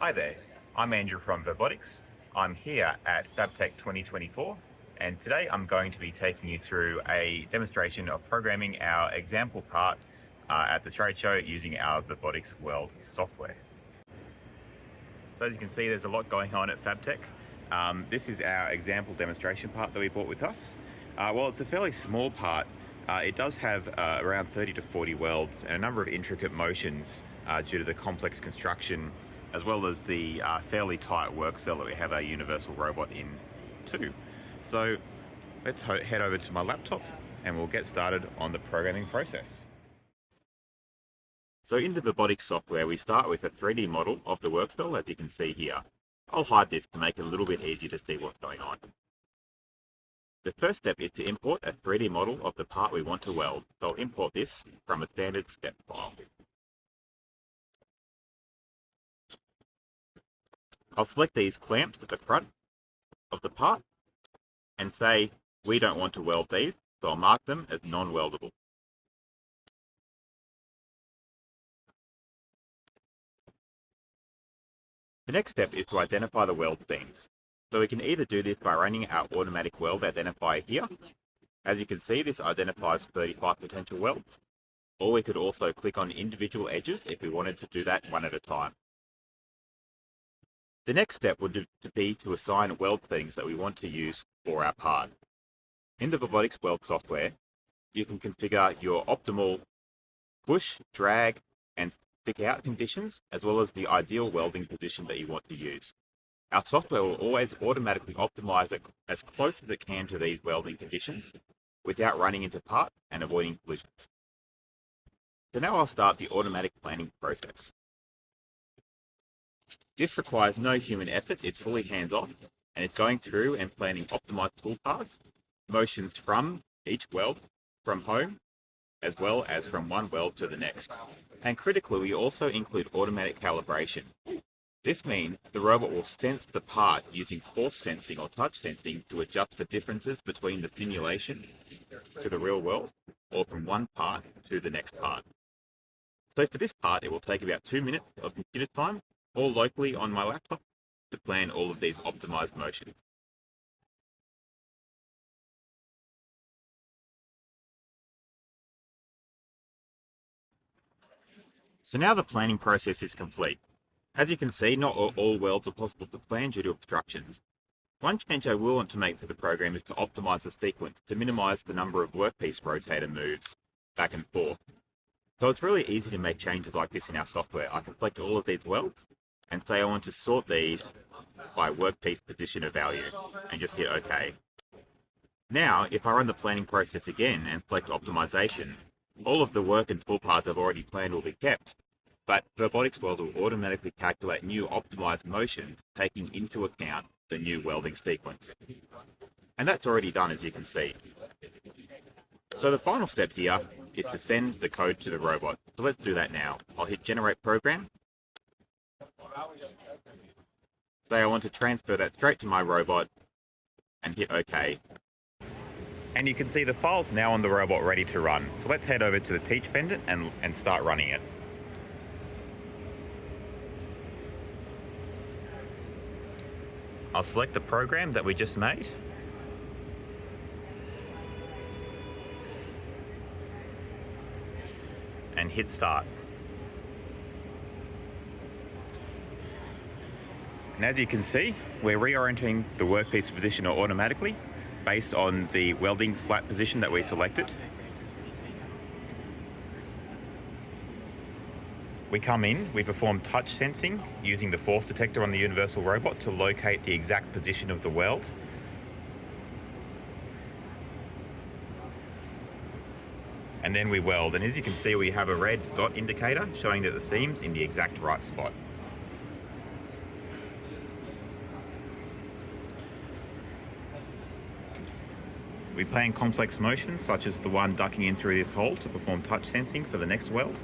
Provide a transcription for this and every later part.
Hi there, I'm Andrew from Verbotics. I'm here at FABTECH 2024 and today I'm going to be taking you through a demonstration of programming our example part at the trade show using our Verbotics Weld software. So as you can see, there's a lot going on at FABTECH. This is our example demonstration part that we brought with us. While it's a fairly small part, it does have around 30 to 40 welds and a number of intricate motions due to the complex construction, as well as the fairly tight work cell that we have our universal robot in too. So let's head over to my laptop and we'll get started on the programming process. So in the Verbotics software, we start with a 3D model of the work cell, as you can see here. I'll hide this to make it a little bit easier to see what's going on. The first step is to import a 3D model of the part we want to weld. So I'll import this from a standard step file. I'll select these clamps at the front of the part and say we don't want to weld these, so I'll mark them as non-weldable. The next step is to identify the weld seams. So we can either do this by running our automatic weld identifier here. As you can see, this identifies 35 potential welds. Or we could also click on individual edges if we wanted to do that one at a time. The next step would be to assign weld settings that we want to use for our part. In the Verbotics Weld software, you can configure your optimal push, drag, and stick out conditions, as well as the ideal welding position that you want to use. Our software will always automatically optimize it as close as it can to these welding conditions without running into parts and avoiding collisions. So now I'll start the automatic planning process. This requires no human effort, it's fully hands-off, and it's going through and planning optimized toolpaths, motions from each weld, from home, as well as from one weld to the next. And critically, we also include automatic calibration. This means the robot will sense the part using force sensing or touch sensing to adjust for differences between the simulation to the real world, or from one part to the next part. So for this part, it will take about 2 minutes of computer time, all locally on my laptop, to plan all of these optimized motions. So now the planning process is complete. As you can see, not all welds are possible to plan due to obstructions. One change I will want to make to the program is to optimize the sequence to minimize the number of workpiece rotator moves back and forth. So it's really easy to make changes like this in our software. I can select all of these welds and say I want to sort these by workpiece position of value and just hit OK. Now, if I run the planning process again and select optimization, all of the work and toolpaths I've already planned will be kept, but Verbotics Weld will automatically calculate new optimized motions taking into account the new welding sequence. And that's already done, as you can see. So the final step here is to send the code to the robot. So let's do that now. I'll hit Generate Program. Say I want to transfer that straight to my robot and hit OK. And you can see the file's now on the robot ready to run. So let's head over to the Teach pendant and start running it. I'll select the program that we just made. And hit Start. And as you can see, we're reorienting the workpiece position automatically based on the welding flat position that we selected. We come in, we perform touch sensing using the force detector on the universal robot to locate the exact position of the weld. And then we weld, and as you can see, we have a red dot indicator showing that the seam's in the exact right spot. We plan complex motions, such as the one ducking in through this hole to perform touch sensing for the next weld.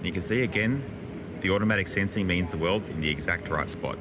You can see again The automatic sensing means the weld's in the exact right spot.